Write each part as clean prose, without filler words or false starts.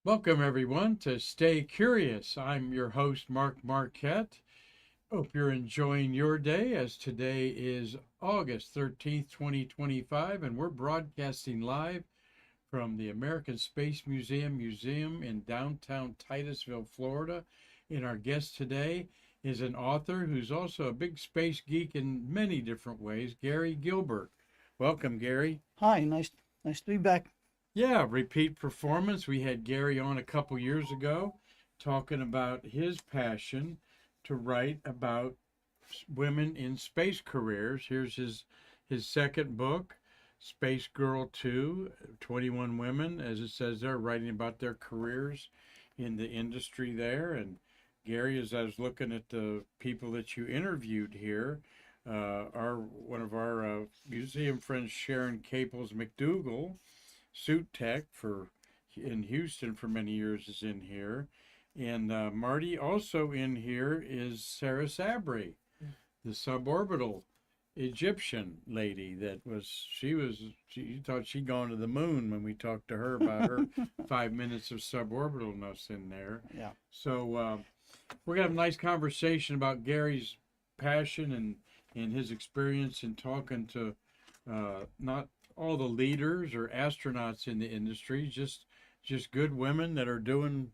Welcome, everyone, to Stay Curious. I'm your host, Mark Marquette. Hope you're enjoying your day as today is August 13th, 2025, and we're broadcasting live from the American Space Museum in downtown Titusville, Florida. And our guest today is an author who's also a big space geek in many different ways, Gary Gilbert. Welcome, Gary. Hi, nice to be back. Yeah, repeat performance. We had Gary on a couple years ago talking about his passion to write about women in space careers. Here's his second book, Space Girl 2, 21 women, as it says there, writing about their careers in the industry there. And Gary, as I was looking at the people that you interviewed here, our one of our museum friends, Sharon Caples McDougall, suit tech for in Houston for many years, is in here, and Marty also in here is Sarah Sabri, the suborbital Egyptian lady that she thought she'd gone to the moon when we talked to her about her 5 minutes of suborbitalness in there. Yeah, So we're gonna have a nice conversation about Gary's passion and his experience in talking to not all the leaders or astronauts in the industry, just good women that are doing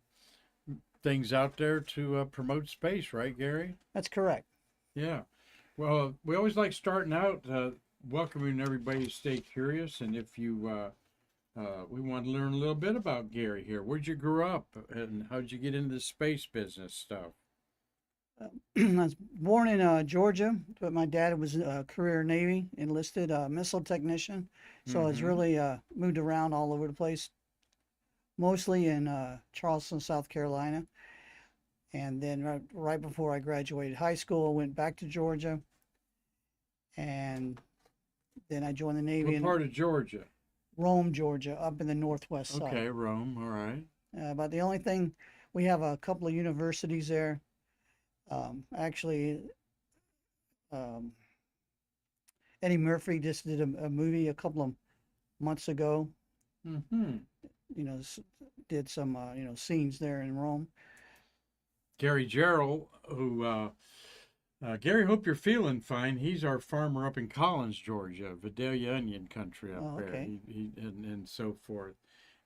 things out there to promote space, right, Gary? that's correct. Yeah. Well, we always like starting out welcoming everybody to Stay Curious, and if you we want to learn a little bit about Gary here. Where'd you grow up, and how'd you get into the space business stuff? I was born in Georgia, but my dad was a career Navy enlisted missile technician, so I was Mm-hmm. really moved around all over the place, mostly in Charleston, South Carolina. And then right before I graduated high school, I went back to Georgia, and then I joined the Navy What in part of Georgia? Rome, Georgia, up in the northwest side. Okay, Rome. All right. But the only thing, we have a couple of universities there. Actually, um, Eddie Murphy just did a movie a couple of months ago. Mm-hmm. Did some scenes there in Rome. Gary Gerald, who Gary, hope you're feeling fine. He's our farmer up in Collins, Georgia, Vidalia onion country up Oh, there, okay. and so forth.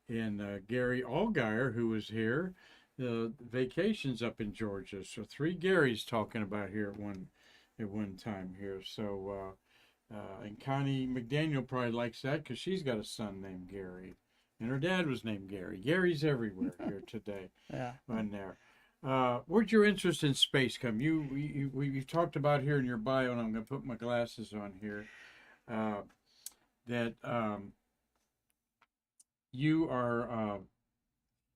And Gary Allgaier, who was here, the vacations up in Georgia. So three Garys talking about here at one time here. So and Connie McDaniel probably likes that because she's got a son named Gary, and her dad was named Gary. Gary's everywhere here today. Yeah. On there. Where'd your interest in space come? You've talked about here in your bio, and I'm going to put my glasses on here. Uh, that you are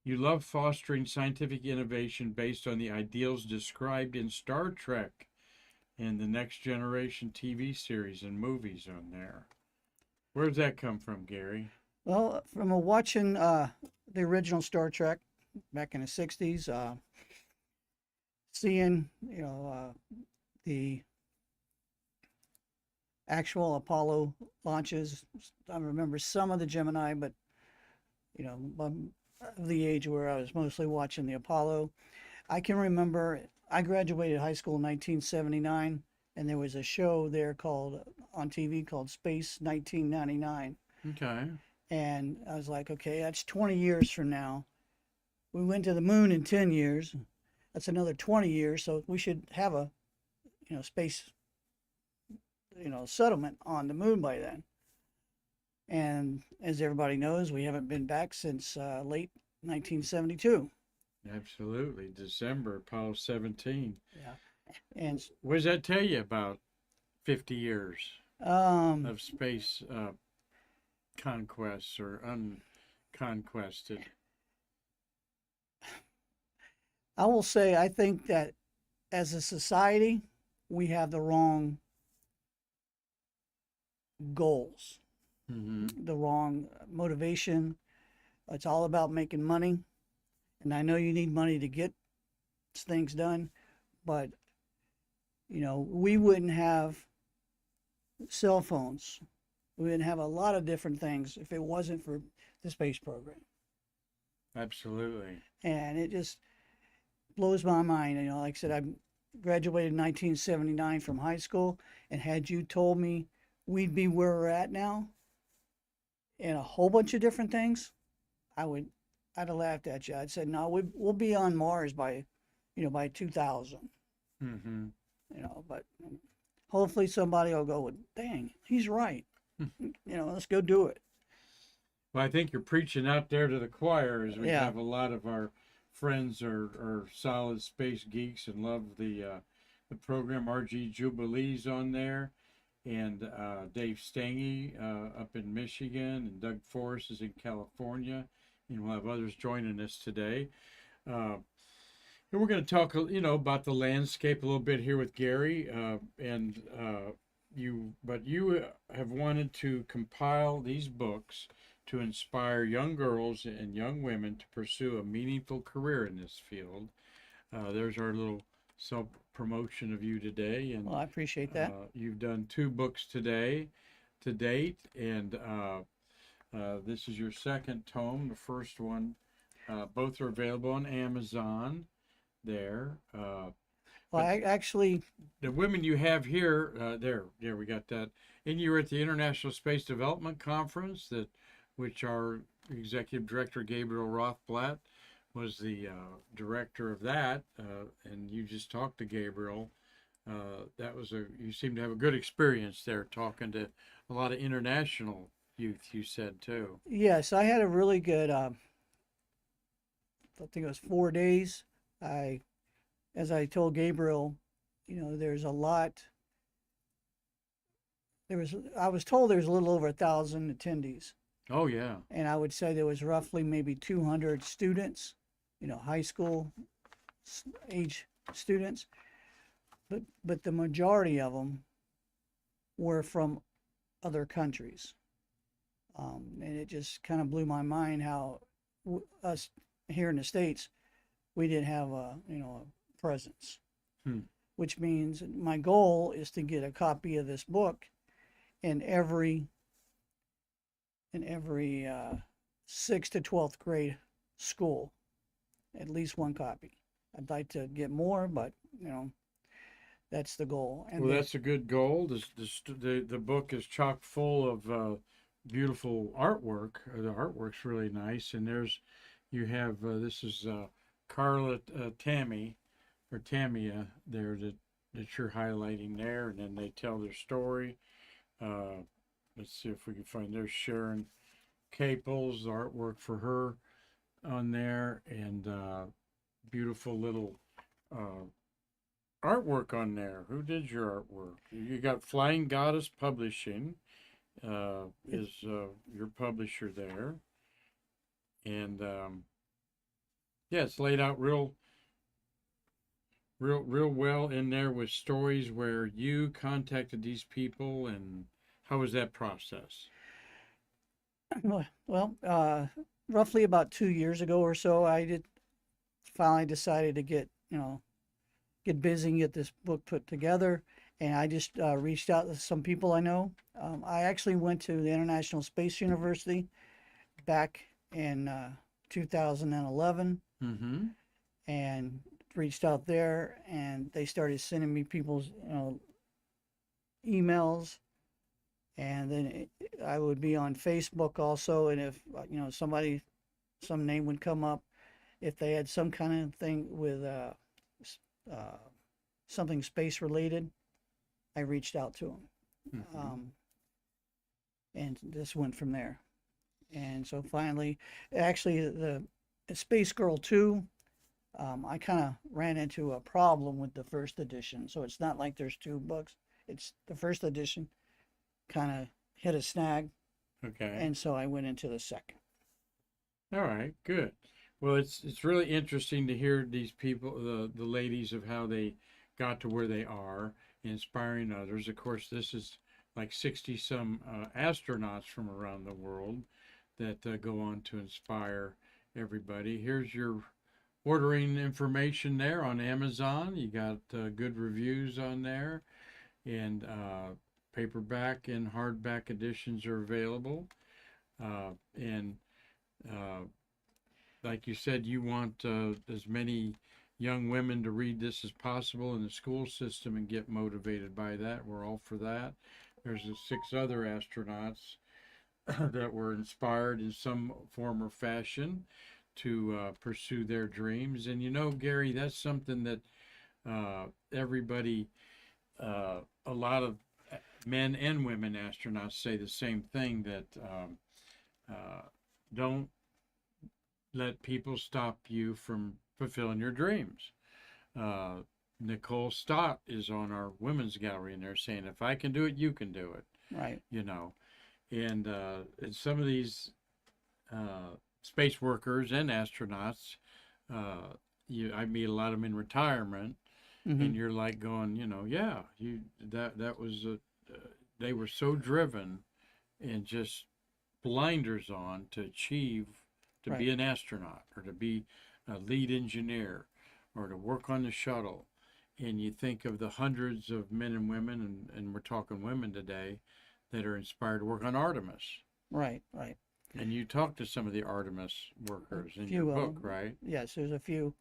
you love fostering scientific innovation based on the ideals described in Star Trek and the Next Generation TV series and movies on there. Where's that come from, Gary? Well, from watching the original Star Trek back in the '60s, seeing the actual Apollo launches. I remember some of the Gemini, but I'm of the age where I was mostly watching the Apollo. I can remember I graduated high school in 1979, and there was a show there called on TV called Space 1999, Okay. and I was like, okay, that's 20 years from now. We went to the moon in 10 years. That's another 20 years, so we should have a space settlement on the moon by then. And as everybody knows, we haven't been back since late 1972. Absolutely. December, Apollo 17. Yeah. And What does that tell you about 50 years um, of space conquests or unconquested? I will say, I think that as a society, we have the wrong goals, Mm-hmm. the wrong motivation. It's all about making money. And I know you need money to get things done, but we wouldn't have cell phones. We wouldn't have a lot of different things if it wasn't for the space program. Absolutely. And it just blows my mind. You know, like I said, I graduated in 1979 from high school, and had you told me we'd be where we're at now in a whole bunch of different things, I would, I'd have laughed at you. I'd said, no, we'll be on Mars by, by 2000. Mm-hmm. But hopefully somebody will go, dang, he's right. Let's go do it. Well, I think you're preaching out there to the choir, as we Yeah. have a lot of our friends are solid space geeks and love the program. RG Jubilee's on there, and Dave Stange up in Michigan, and Doug Forrest is in California, and we'll have others joining us today. Uh, and we're going to talk, about the landscape a little bit here with Gary, but you have wanted to compile these books to inspire young girls and young women to pursue a meaningful career in this field. There's our little self promotion of you today, and Well, I appreciate that. you've done 2 books today to date, and this is your second tome. The first one, both are available on Amazon. There, Well, but I actually, the women you have here, there, we got that. And you were at the International Space Development Conference, which our executive director Gabriel Rothblatt was the director of that, and you just talked to Gabriel. You seem to have a good experience there, talking to a lot of international youth. You said too. yes, I had a really good, I think it was 4 days. I, as I told Gabriel, there's a lot. I was told there's a little over 1,000 attendees, Oh yeah. and I would say there was roughly maybe 200 students, high school age students, but the majority of them were from other countries, and it just kind of blew my mind how us here in the states we didn't have a presence, Hmm. which means my goal is to get a copy of this book in every 6th to 12th grade school, at least one copy. I'd like to get more, but that's the goal. And Well, that's a good goal. The book is chock full of beautiful artwork. The artwork's really nice, and you have this is Carla Tammy or Tamia there that you're highlighting there, and then they tell their story. Uh, let's see if we can find there's Sharon Caples, the artwork for her on there, and beautiful little uh, artwork on there. Who did your artwork? You got Flying Goddess Publishing is your publisher there, and yeah, it's laid out real well in there with stories where you contacted these people, and how was that process? well, roughly about 2 years ago or so, I did finally decided to get busy and get this book put together. And I just reached out to some people I know. I actually went to the International Space University back in 2011 Mm-hmm. and reached out there, and they started sending me people's emails, and then I would be on Facebook also, and if some name would come up, if they had some kind of thing with uh, something space related, I reached out to them, Mm-hmm. and this went from there. And so finally, actually, the Space Girl 2, I kind of ran into a problem with the first edition. So it's not like there's 2 books. It's the first edition kind of hit a snag, Okay. and so I went into the second. All right. Good. Well, it's really interesting to hear these people, the ladies, of how they got to where they are, inspiring others. Of course, this is like 60 some astronauts from around the world that go on to inspire everybody. Here's your ordering information there on Amazon. You got good reviews on there, and paperback and hardback editions are available. And uh, like you said, you want as many young women to read this as possible in the school system and get motivated by that. We're all for that. There's the 6 other astronauts that were inspired in some form or fashion to pursue their dreams. And Gary, that's something that everybody, a lot of men and women astronauts say the same thing, that don't let people stop you from fulfilling your dreams. Uh, Nicole Stott is on our women's gallery, and they're saying, if I can do it, you can do it. Right. And some of these space workers and astronauts, I meet a lot of them in retirement, and you're like going, yeah, that was they were so driven and just blinders on to achieve, to be Right. an astronaut or to be a lead engineer or to work on the shuttle. And you think of the hundreds of men and women, and we're talking women today, that are inspired to work on Artemis. Right. Right. And you talk to some of the Artemis workers in your Few of book, them. right? Yes, there's a few,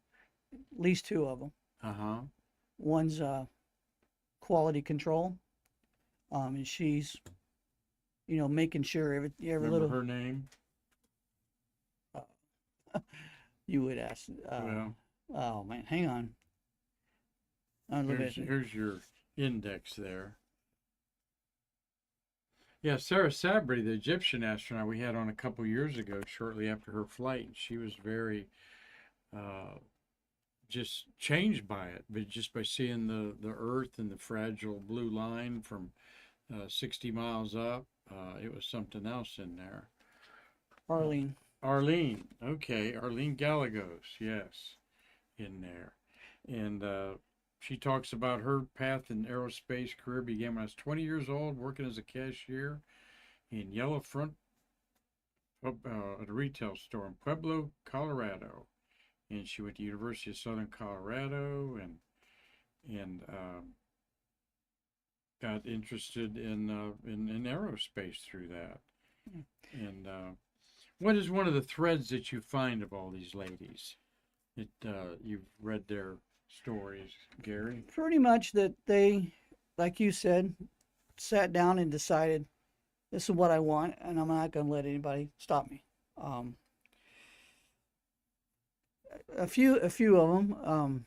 at least 2 of them. Uh-huh. One's quality control, and she's, making sure every Remember little. her name? You would ask. Well, Oh man, hang on. here's your index there. Yeah, Sarah Sabri, the Egyptian astronaut we had on a couple years ago, shortly after her flight, she was very just changed by it, but just by seeing the Earth and the fragile blue line from 60 miles up, it was something else in there. Arlene. Arlene, okay, Arlene Gallegos, yes, in there. And she talks about her path in aerospace career began when I was 20 years old, working as a cashier in Yellow Front at a retail store in Pueblo, Colorado. And she went to University of Southern Colorado and got interested in aerospace through that. And what is one of the threads that you find of all these ladies? You've read their stories, Gary? Pretty much that they, like you said, sat down and decided, this is what I want, and I'm not going to let anybody stop me. A few of them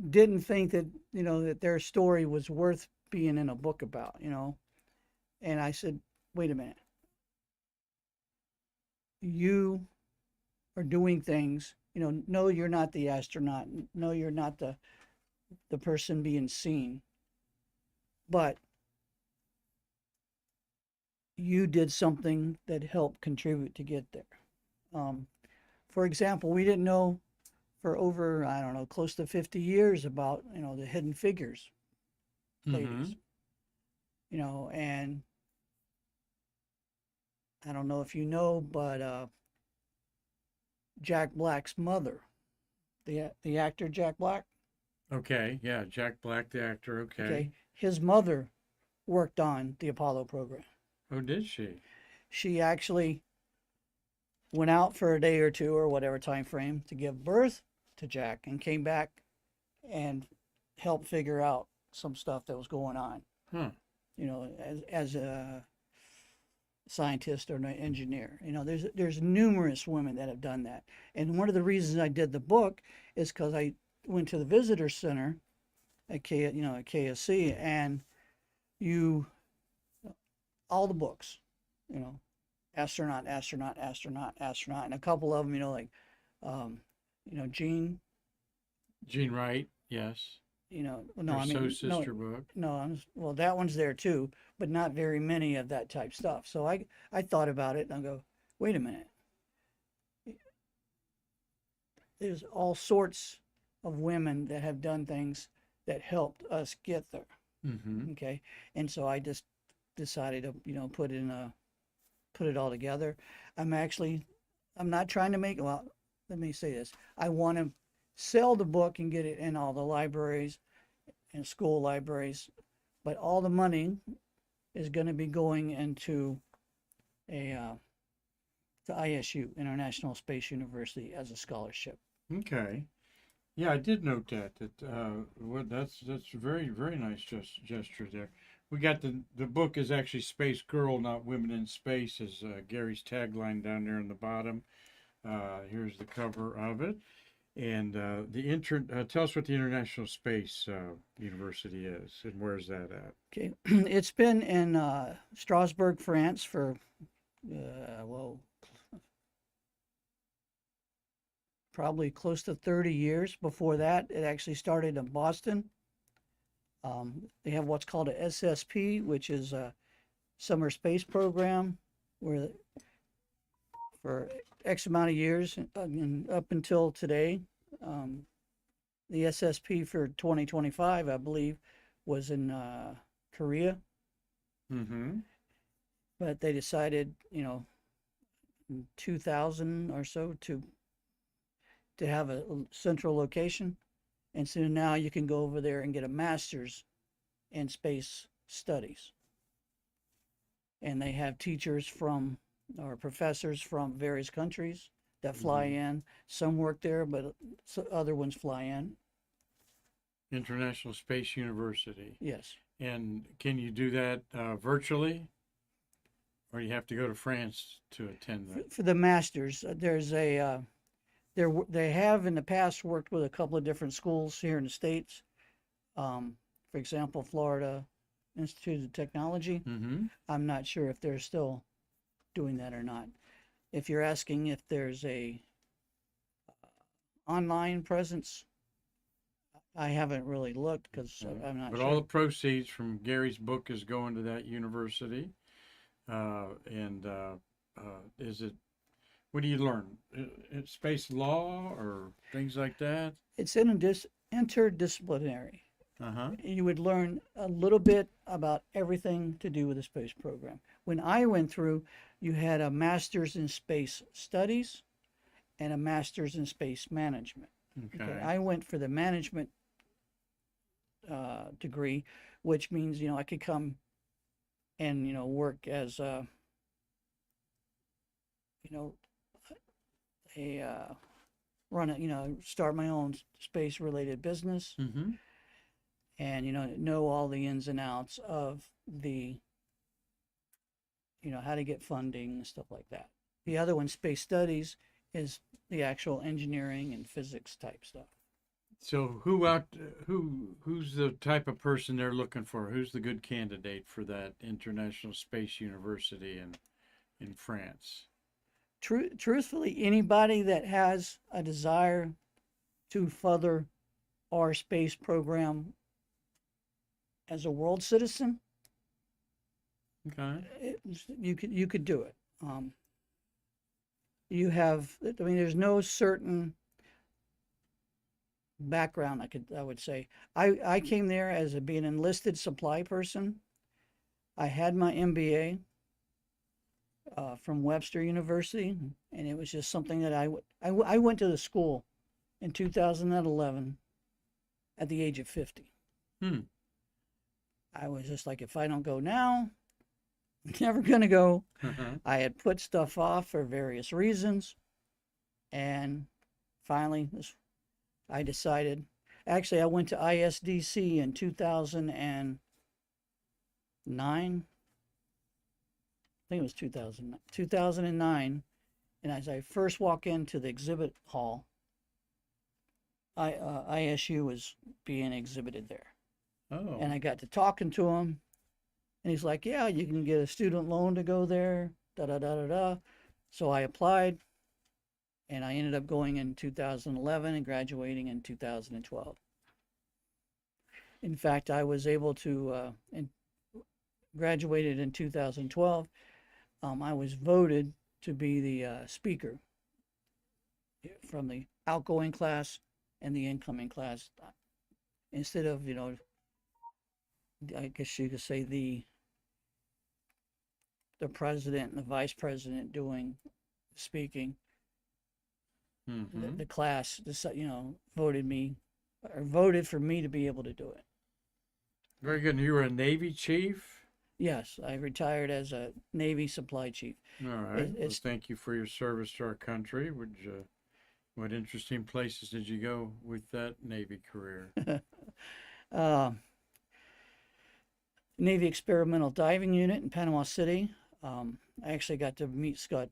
didn't think that that their story was worth being in a book about. And I said, wait a minute. You are doing things. No, you're not the astronaut. No, you're not the person being seen. But you did something that helped contribute to get there. For example, we didn't know for over, I don't know, close to 50 years about, the Hidden Figures ladies. And I don't know if you know, but Jack Black's mother, the actor Jack Black. Okay, yeah, Jack Black, the actor, okay. Okay, his mother worked on the Apollo program. Oh, did she? She actually went out for a day or two or whatever time frame to give birth to Jack and came back and helped figure out some stuff that was going on. Huh. As a scientist or an engineer. There's numerous women that have done that. And one of the reasons I did the book is because I went to the visitor center at KSC, and all the books, astronaut, and a couple of them, like Jean Wright, yes. No, Her I mean, sister book. no, well, that one's there too, but not very many of that type stuff. So I thought about it and I go, wait a minute. There's all sorts of women that have done things that helped us get there. Mm-hmm. Okay. And so I just decided to, put it all together. I'm not trying to let me say this. I want to sell the book and get it in all the libraries and school libraries, but all the money is going to be going into a to ISU, International Space University, as a scholarship. Okay. Yeah, I did note that. That's very very nice gesture there. We got the book is actually Space Girl, not Women in Space, is Gary's tagline down there in the bottom. Here's the cover of it, and tell us what the International Space University is and where's that at? Okay, it's been in Strasbourg, France, for well, probably close to 30 years. Before that, it actually started in Boston. They have what's called a SSP, which is a summer space program, where for X amount of years and up until today, the SSP for 2025, I believe, was in Korea. Mm-hmm. But they decided, in 2000 or so, to have a central location. And so now you can go over there and get a master's in space studies. And they have teachers or professors from various countries that fly in. Some work there, but other ones fly in. International Space University. Yes. And can you do that virtually? Or you have to go to France to attend that? For the masters, there's they have in the past worked with a couple of different schools here in the States. For example, Florida Institute of Technology. Mm-hmm. I'm not sure if they're still doing that or not. If you're asking if there's a online presence, I haven't really looked because I'm not But sure. all the proceeds from Gary's book is going to that university. Is it, what do you learn? Space law or things like that? It's interdisciplinary. Uh-huh. You would learn a little bit about everything to do with the space program. When I went through, you had a master's in space studies and a master's in space management. Okay. I went for the management degree, which means, I could come and, work as a start my own space related business. Mm-hmm. And know all the ins and outs of the how to get funding and stuff like that. The other one, space studies, is the actual engineering and physics type stuff. So who's the type of person they're looking for? Who's the good candidate for that International Space University in France? Truthfully, anybody that has a desire to further our space program as a world citizen, Okay. you could do it. There's no certain background. I would say I came there as being an enlisted supply person. I had my MBA from Webster University, and it was just something that I went to the school in 2011 at the age of 50. I was just like, if I don't go now, I'm never going to go. I had put stuff off for various reasons. And finally, I decided. Actually, I went to ISDC in 2009. I think it was 2009. And as I first walk into the exhibit hall, ISU was being exhibited there. Oh. And I got to talking to him, and he's like, yeah, you can get a student loan to go there, da-da-da-da-da. So I applied, and I ended up going in 2011 and graduating in 2012. In fact, I was able to, graduated in 2012. I was voted to be the speaker from the outgoing class and the incoming class. Instead of, I guess you could say the president and the vice president doing speaking, the class, voted for me to be able to do it. Very good. And you were a Navy chief? Yes, I retired as a Navy supply chief. All right. Well, It's thank you for your service to our country. What interesting places did you go with that Navy career? uh, Navy Experimental Diving Unit in Panama City. I actually got to meet Scott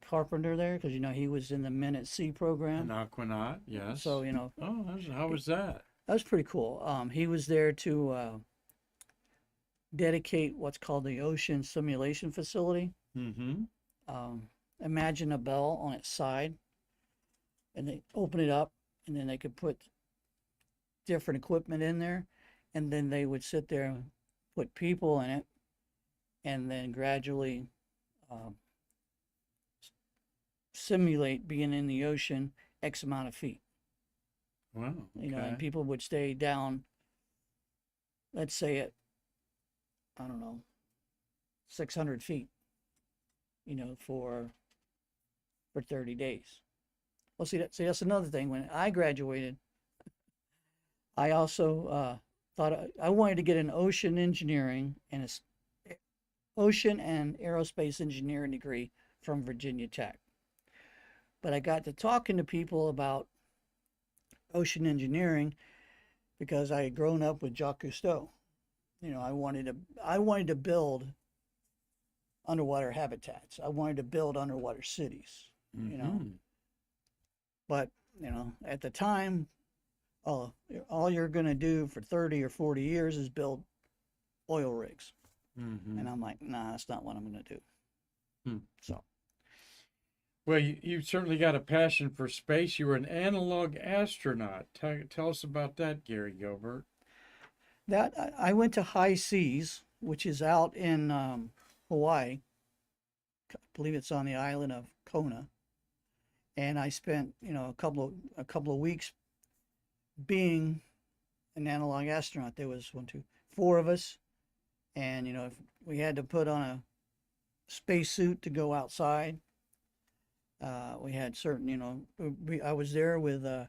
Carpenter there because he was in the Men at Sea An program. Aquanaut, yes. So Oh, how was that? that was pretty cool. He was there to dedicate what's called the Ocean Simulation Facility. Mm-hmm. Um, Imagine a bell on its side, and they open it up, and then they could put different equipment in there, and then they would sit there and put people in it, and then gradually um, simulate being in the ocean X amount of feet. Wow. And Okay. people would stay down, let's say at, I don't know, 600 feet, for 30 days. Well, see, that's another thing. When I graduated, I also thought I wanted to get an ocean engineering and ocean and aerospace engineering degree from Virginia Tech. But I got to talking to people about ocean engineering because I had grown up with Jacques Cousteau. I wanted to build underwater habitats. I wanted to build underwater cities. Mm-hmm. But at the time, all you're going to do for 30 or 40 years is build oil rigs. Mm-hmm. And I'm like, nah, that's not what I'm going to do. Hmm. So Well, you certainly got a passion for space. You were an analog astronaut. Tell us about that, Gary Gilbert. I went to High Seas, which is out in Hawaii. I believe it's on the island of Kona. And I spent, a couple of weeks being an analog astronaut. There was one, two, four of us, and if we had to put on a spacesuit to go outside. We had certain, I was there with, like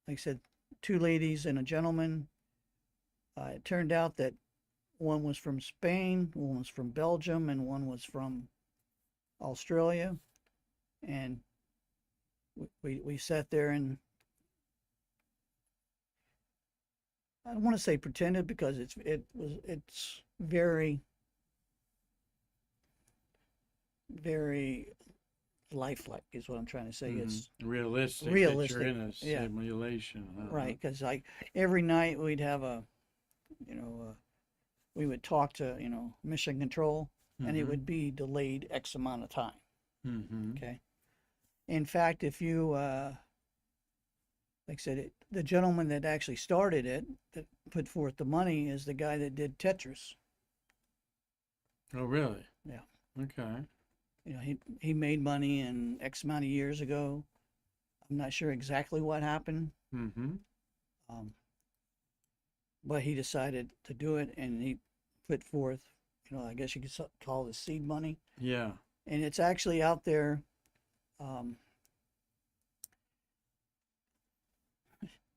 I said, two ladies and a gentleman. It turned out that one was from Spain, one was from Belgium, and one was from Australia. And we sat there and I don't want to say pretended because it's very very lifelike is what I'm trying to say. It's Realistic that you're realistic. in a Yeah, simulation. right. Because like every night we'd have you know, we would talk to, mission control, and it Mm-hmm. would be delayed X amount of time. Mm-hmm. Okay. In fact, if you, like I said, the gentleman that actually started it, that put forth the money, is the guy that did Tetris. Oh, really? Yeah. Okay. He made money in X amount of years ago. I'm not sure exactly what happened, Mm-hmm. um, but he decided to do it, and he put forth, I guess you could call it seed money, Yeah. and it's actually out there. Um,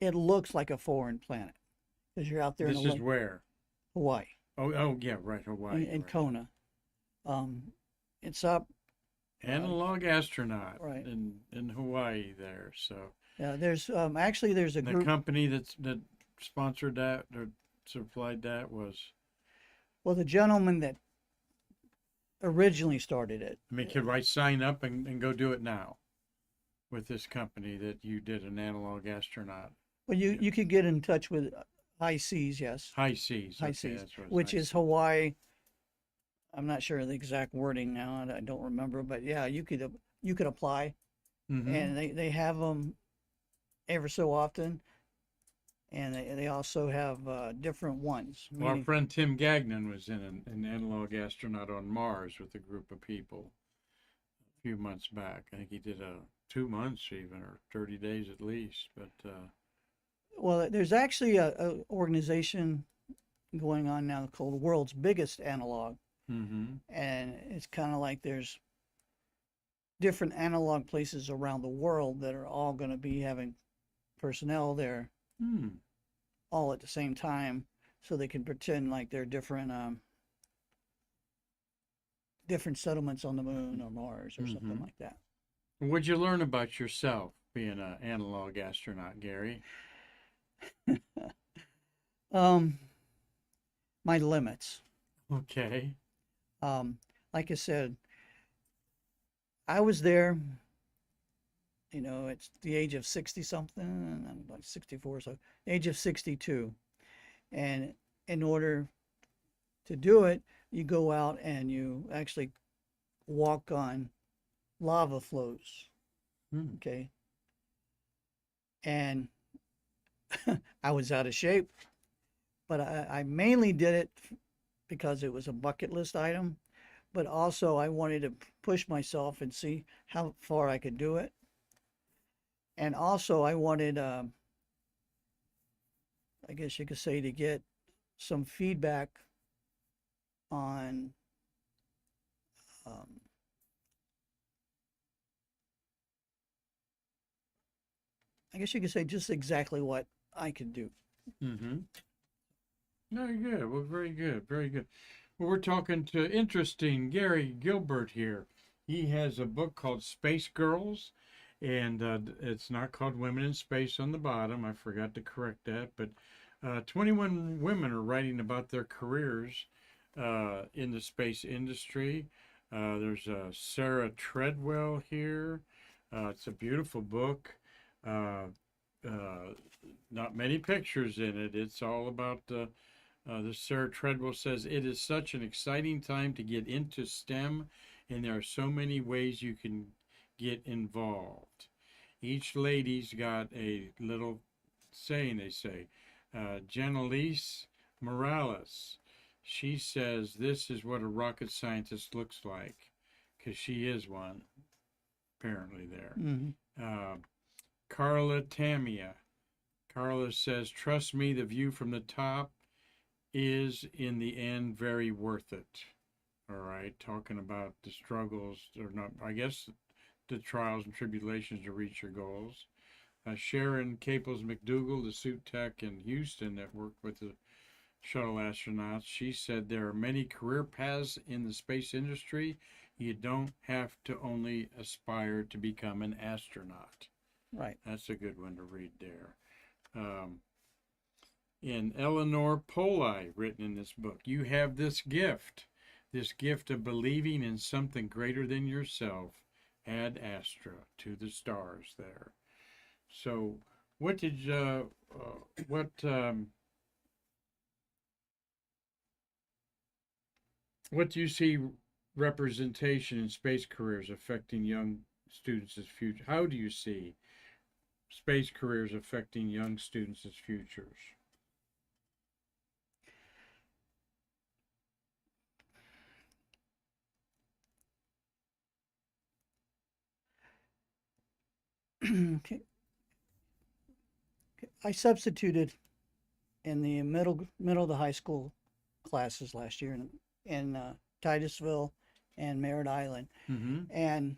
it looks like a foreign planet because you're out there This in is where? Hawaii, Oh, yeah, right, Hawaii. in Right. Kona. It's up. Analog astronaut Right. in Hawaii there. So There's actually there's a the group. company that sponsored that or supplied that was, Well, the gentleman that originally started it. I mean, could I sign up and go do it now with this company that you did an analog astronaut? Well, you could get in touch with High Seas, yes, High Seas. High Okay, Seas, that's what it's, which High is Seas. Hawaii. I'm not sure of the exact wording now. I don't remember, but yeah, you could apply, Mm-hmm. and they have them ever so often, and they also have different ones. Well, our Meaning, friend Tim Gagnon was in an analog astronaut on Mars with a group of people a few months back. I think he did 2 months even, or 30 days at least. But well, there's actually a organization going on now called the World's Biggest Analog, mm-hmm. and it's kind of like there's different analog places around the world that are all going to be having personnel there Hmm. all at the same time so they can pretend like they're different settlements on the moon or Mars or something Mm-hmm. like that. What'd you learn about yourself being an analog astronaut, Gary? Um, my limits. Okay. Um, like I said, I was there, it's the age of 60 something, and I'm like 64, so age of 62. And in order to do it, you go out and you actually walk on lava flows, Hmm. okay? And I was out of shape, but I mainly did it because it was a bucket list item, but also I wanted to push myself and see how far I could do it. And also I wanted, I guess you could say, to get some feedback on, um, I guess you could say, just exactly what I could do. Mm-hmm. Very good. Well, very good. Very good. Well, we're talking to interesting Gary Gilbert here. He has a book called Space Girls, and it's not called Women in Space on the bottom. I forgot to correct that, but 21 women are writing about their careers in the space industry. There's Sarah Treadwell here. It's a beautiful book. Uh, uh, Not many pictures in it. It's all about the Sarah Treadwell says it is such an exciting time to get into STEM, and there are so many ways you can get involved. Each lady's got a little saying they say. Janelise Morales, she says this is what a rocket scientist looks like, because she is one, apparently there. Mm-hmm. Uh, Carla Tamia. Carla says, trust me, the view from the top is in the end very worth it. All right, talking about the struggles, or not, I guess the trials and tribulations to reach your goals. Sharon Caples McDougall, the suit tech in Houston that worked with the shuttle astronauts, she said there are many career paths in the space industry. You don't have to only aspire to become an astronaut. Right. That's a good one to read there. Um, in Eleanor Poli, written in this book. You have this gift of believing in something greater than yourself. Ad Astra, to the stars there. So, what did what what do you see representation in space careers affecting young students' future? How do you see space careers affecting young students' futures? Okay. I substituted in the middle of the high school classes last year in Titusville and Merritt Island, Mm-hmm. and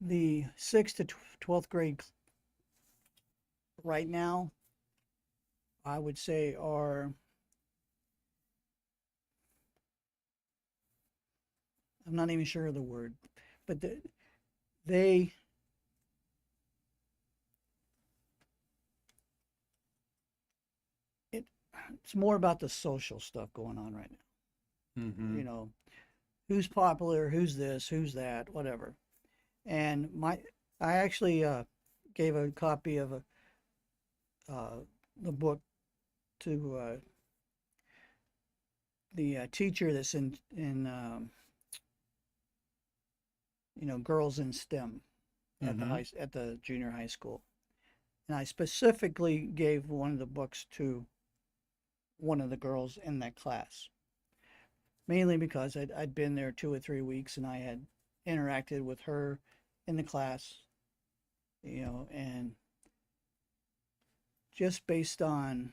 the 6th to 12th grade right now, I would say, are, I'm not even sure of the word, but they it it's more about the social stuff going on right now. Mm-hmm. Who's popular, who's this, who's that, whatever. And I actually gave a copy of uh, the book to the teacher that's in girls in STEM at Mm-hmm. at the junior high school. And I specifically gave one of the books to one of the girls in that class, mainly because I'd been there 2 or 3 weeks and I had interacted with her in the class, and just based on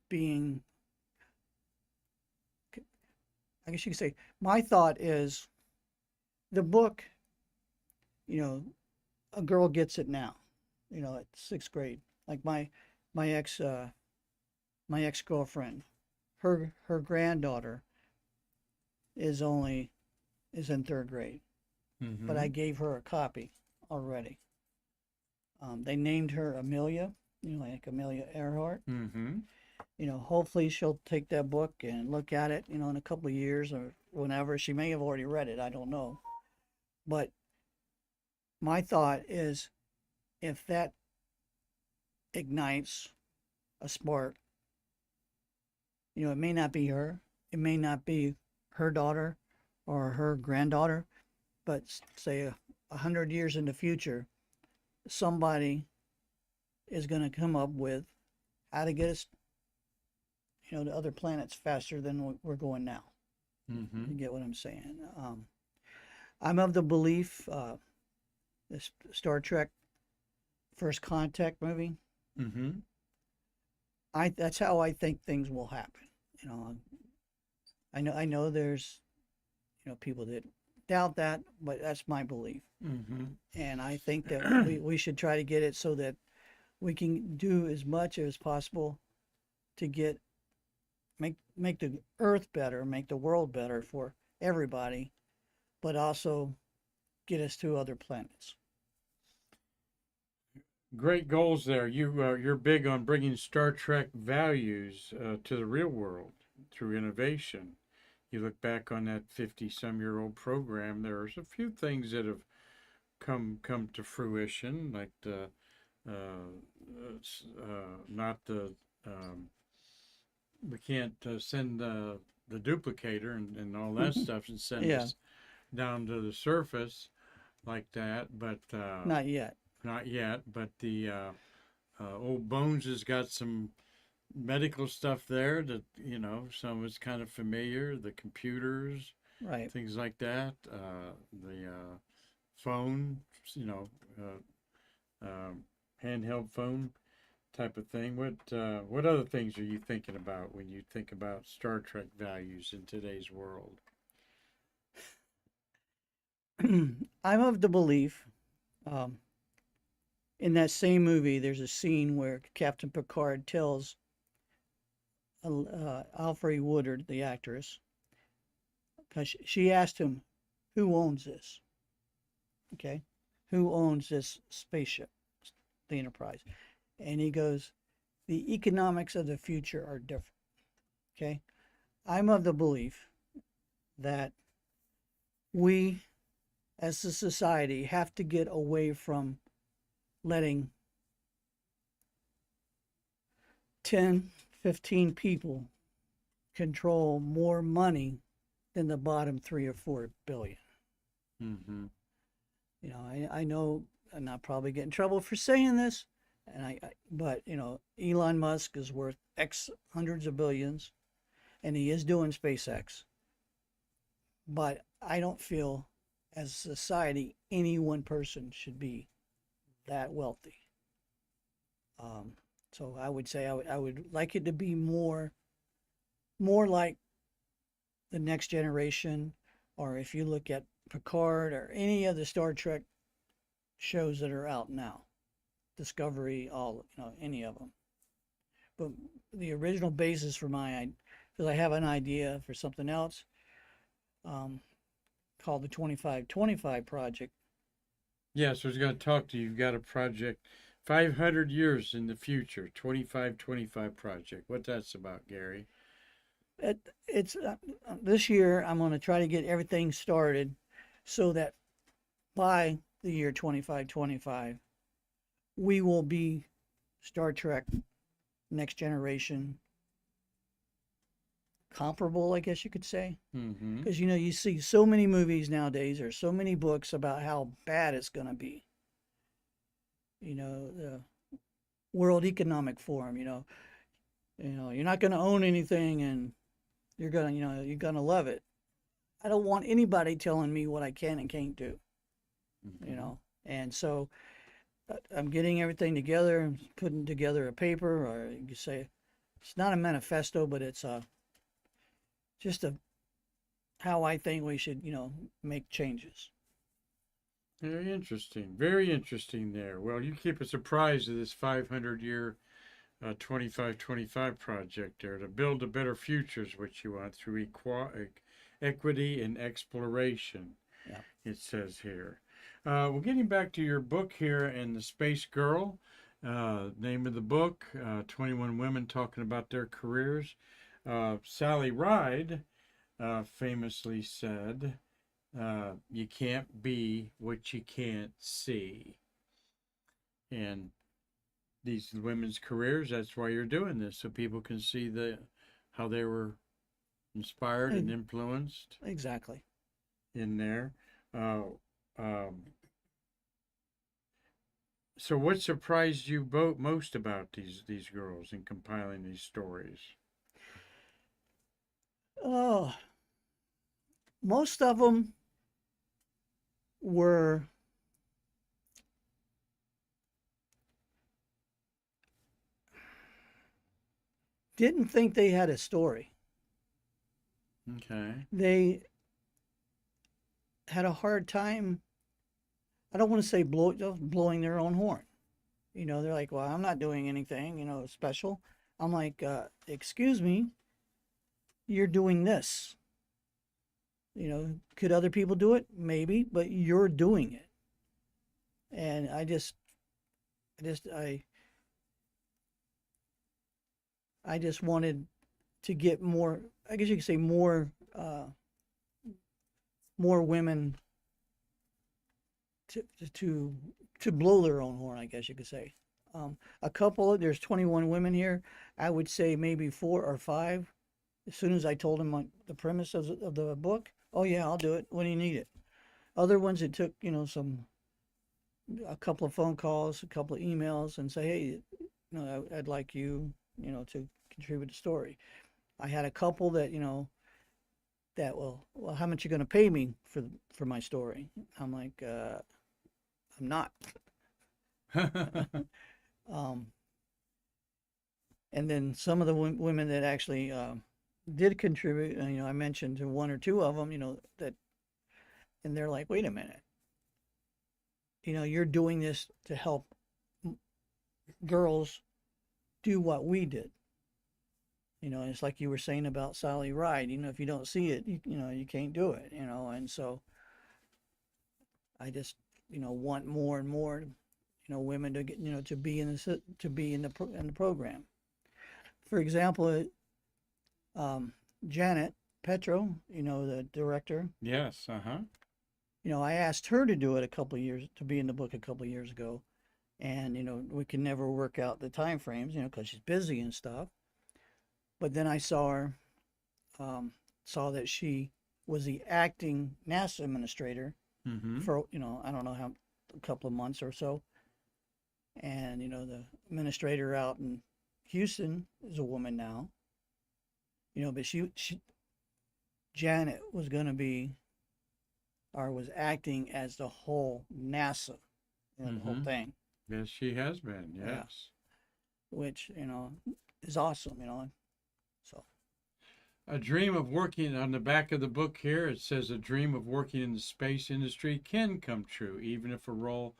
being, I guess you could say, my thought is the book, you know, a girl gets it now, at 6th grade. Like my ex my ex-girlfriend, her granddaughter is in third grade, but Mm-hmm. I gave her a copy already. They named her Amelia, like Amelia Earhart. Mm-hmm. Hopefully she'll take that book and look at it, in a couple of years or whenever. She may have already read it, I don't know. But my thought is, if that ignites a spark, it may not be her, it may not be her daughter or her granddaughter, but say 100 years in the future, somebody is going to come up with how to get us, to other planets faster than we're going now. Mm-hmm. You get what I'm saying? I'm of the belief, this Star Trek First Contact movie, Mm-hmm. that's how I think things will happen. You know, I know there's people that doubt that, but that's my belief, Mm-hmm. and I think that we should try to get it so that we can do as much as possible to make the Earth better, make the world better for everybody, but also get us to other planets. Great goals there. You're big on bringing Star Trek values to the real world through innovation. You look back on that 50-some-year-old program. There's a few things that have come to fruition, like the not the we can't send the duplicator and all that stuff and send Yeah, us down to the surface like that, but not yet. not yet. But the old Bones has got some medical stuff there that some of it's kind of familiar. The computers, Right. things like that. The phone, you know, handheld phone type of thing. What other things are you thinking about when you think about Star Trek values in today's world? I'm of the belief, um, in that same movie, there's a scene where Captain Picard tells Alfre Woodard, the actress, because she asked him, "Who owns this?" Okay, who owns this spaceship, the Enterprise? And he goes, "The economics of the future are different." Okay, I'm of the belief that we, as a society, have to get away from letting 10, 15 people control more money than the bottom 3 or 4 billion. Mm-hmm. I know I'm not probably get in trouble for saying this, but Elon Musk is worth X hundreds of billions, and he is doing SpaceX. But I don't feel, as a society, any one person should be that wealthy. Um, so I would say I would like it to be more like the Next Generation, or if you look at Picard or any of the Star Trek shows that are out now, Discovery, all any of them. But the original basis for because I have an idea for something else, um, called the 2525 project. Yeah, so I was going to talk to you. You've got a project 500 years in the future, 2525 project. What that's about, Gary? It's this year I'm going to try to get everything started so that by the year 2525 we will be Star Trek Next Generation comparable, I guess you could say. Mm-hmm. Because you see so many movies nowadays, there's so many books about how bad it's going to be. The World Economic Forum, you're not going to own anything, and you're going to love it. I don't want anybody telling me what I can and can't do, you Mm-hmm. know. And so I'm getting everything together and putting together a paper, or you could say it's not a manifesto, but it's just how I think we should, make changes. Very interesting. Very interesting there. Well, you keep us apprised of this 500-year 2525 project there to build a better future is what you want through equity and exploration. Yeah. It says here. We're getting back to your book here and the Space Girl. Name of the book: 21 women talking about their careers. Sally Ride famously said, "You can't be what you can't see." And these women's careers, that's why you're doing this, so people can see how they were inspired and influenced Exactly. in there. Uh, um, so what surprised you both most about these girls in compiling these stories? Oh, most of them were didn't think they had a story. Okay. They had a hard time. I don't want to say blowing their own horn. They're like, well, I'm not doing anything, special. I'm like, excuse me, you're doing this. Could other people do it? Maybe, but you're doing it. And I just wanted to get more. I guess you could say more women to to blow their own horn. I guess you could say. There's 21 women here. I would say maybe 4 or 5. As soon as I told them the premise of the book, oh yeah, I'll do it. When do you need it? Other ones, it took a couple of phone calls, a couple of emails, and say, hey, I'd like you, to contribute the story. I had a couple that well, how much you going to pay me for my story? I'm like, I'm not. Um, and then some of the women that actually did contribute, I mentioned to 1 or 2 of them, that, and they're like, wait a minute, you're doing this to help girls do what we did. It's like you were saying about Sally Ride. If you don't see it, you can't do it. And so I just, want more and more, women to get, to be in the program. For example, Janet Petro, the director. Yes. Uh-huh. I asked her to do it to be in the book a couple of years ago, and we could never work out the time frames, because she's busy and stuff. But then I saw that she was the acting NASA administrator Mm-hmm. for I don't know how, a couple of months or so, and the administrator out in Houston is a woman now. But she Janet was going to be, or was acting as the whole NASA, the whole Mm-hmm. thing. Yes, she has been. Yeah. Yes. Which is awesome. So A dream of working on the back of the book here, it says a dream of working in the space industry can come true, even if a role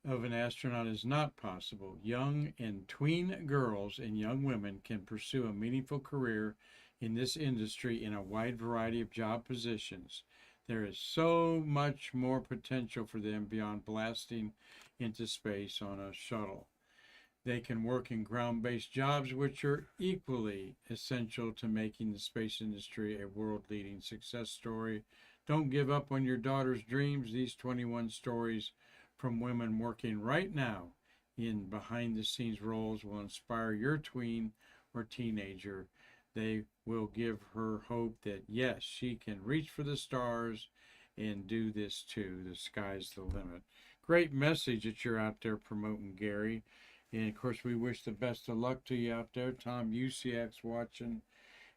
of an astronaut is not possible. Young and tween girls and young women can pursue a meaningful career in this industry in a wide variety of job positions. There is so much more potential for them beyond blasting into space on a shuttle. They can work in ground-based jobs, which are equally essential to making the space industry a world-leading success story. Don't give up on your daughter's dreams. These 21 stories from women working right now in behind-the-scenes roles will inspire your tween or teenager. They will give her hope that, yes, she can reach for the stars and do this too. The sky's the limit. Great message that you're out there promoting, Gary. And of course, we wish the best of luck to you out there. Tom Usiak's watching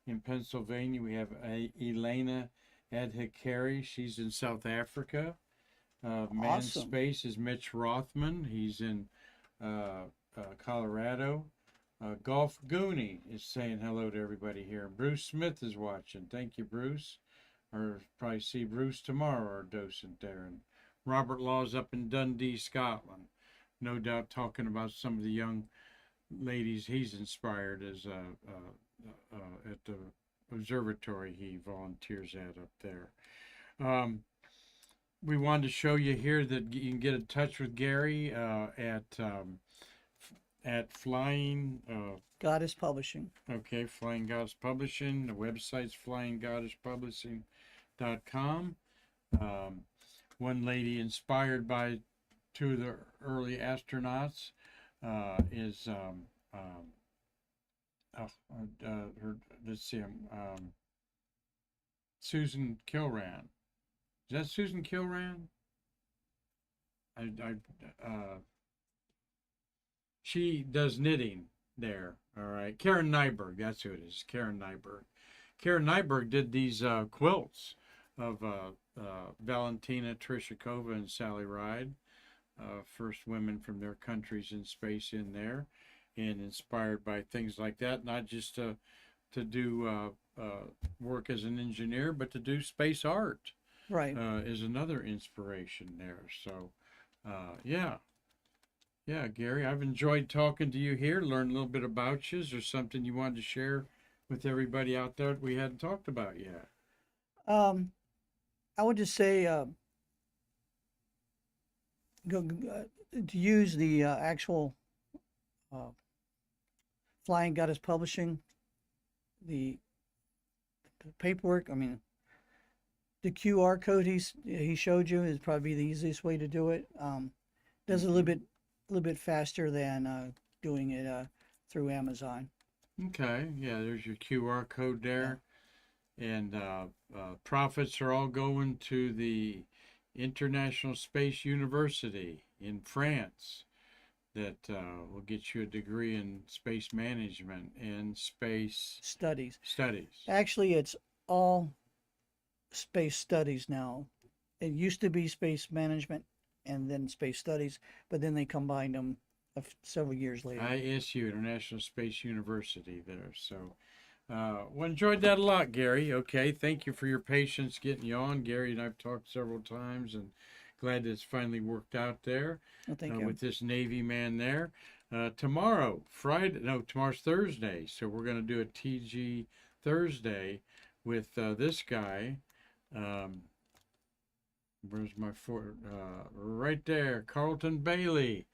in Pennsylvania. We have Elena Adhikari. She's in South Africa. Manned awesome. Space is Mitch Rothman. He's in Colorado. Golf Goonie is saying hello to everybody here. Bruce Smith is watching. Thank you, Bruce. Or probably see Bruce tomorrow, our docent there. And Robert Law's up in Dundee, Scotland. No doubt talking about some of the young ladies he's inspired as at the observatory he volunteers at up there. Um, we wanted to show you here that you can get in touch with Gary at Flying. Goddess Publishing. Okay, Flying Goddess Publishing. The website's flyinggoddesspublishing.com. One lady inspired by two of the early astronauts is her. Let's see, Susan Kilran. Is that Susan Kilran? She does knitting there. All right, Karen Nyberg. That's who it is. Karen Nyberg. Karen Nyberg did these quilts of Valentina Tereshkova and Sally Ride, first women from their countries in space in there, and inspired by things like that, not just to do work as an engineer, but to do space art. Right. Is another inspiration there. So, yeah. Yeah, Gary, I've enjoyed talking to you here, learn a little bit about you. Is there something you wanted to share with everybody out there that we hadn't talked about yet? I would just say to use the actual Flying Goddess Publishing, the paperwork. I mean, the QR code he showed you is probably the easiest way to do it. Does it a little bit faster than doing it through Amazon. Okay, yeah, there's your QR code there. And profits are all going to the International Space University in France that will get you a degree in space management and space Studies. studies. Actually, it's all space studies now. It used to be space management and then space studies, but then they combined them several years later. ISU, International Space University there. So, well, enjoyed that a lot, Gary. Okay, thank you for your patience getting you on. Gary and I've talked several times, and glad that it's finally worked out there. Well, thank you. With this Navy man there. Tomorrow's Thursday, so we're going to do a TG Thursday with this guy. Where's my right there, Carlton Bailey.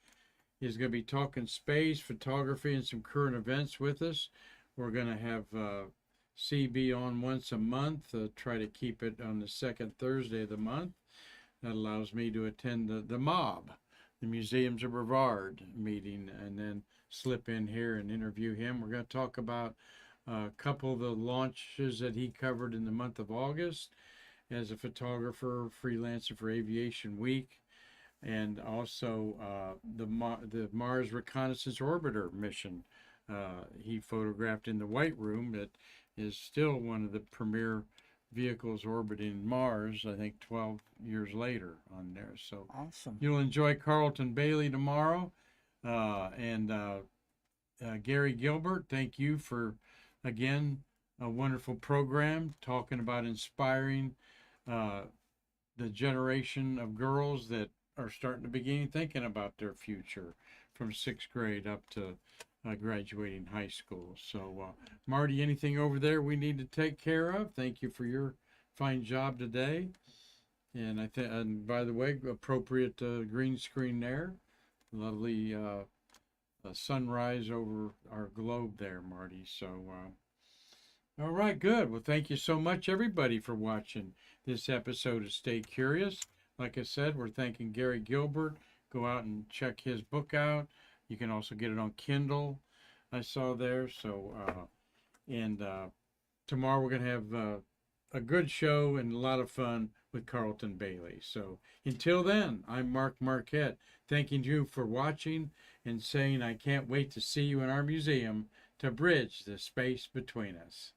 He's going to be talking space, photography, and some current events with us. We're going to have CB on once a month, try to keep it on the second Thursday of the month. That allows me to attend the MOB, the Museums of Brevard meeting, and then slip in here and interview him. We're going to talk about a couple of the launches that he covered in the month of August as a photographer, freelancer for Aviation Week, and also the Mars Reconnaissance Orbiter mission he photographed in the White Room that is still one of the premier vehicles orbiting Mars, I think 12 years later on there. So awesome. You'll enjoy Carlton Bailey tomorrow. And Gary Gilbert, thank you for, again, a wonderful program talking about inspiring the generation of girls that are starting to begin thinking about their future from 6th grade up to graduating high school. So, Marty, anything over there we need to take care of? Thank you for your fine job today. And and by the way, appropriate green screen there. Lovely sunrise over our globe there, Marty. So, all right, good. Well, thank you so much, everybody, for watching this episode of Stay Curious. Like I said, we're thanking Gary Gilbert. Go out and check his book out. You can also get it on Kindle, I saw there. So, tomorrow we're going to have a good show and a lot of fun with Carlton Bailey. So, until then, I'm Mark Marquette, thanking you for watching and saying I can't wait to see you in our museum to bridge the space between us.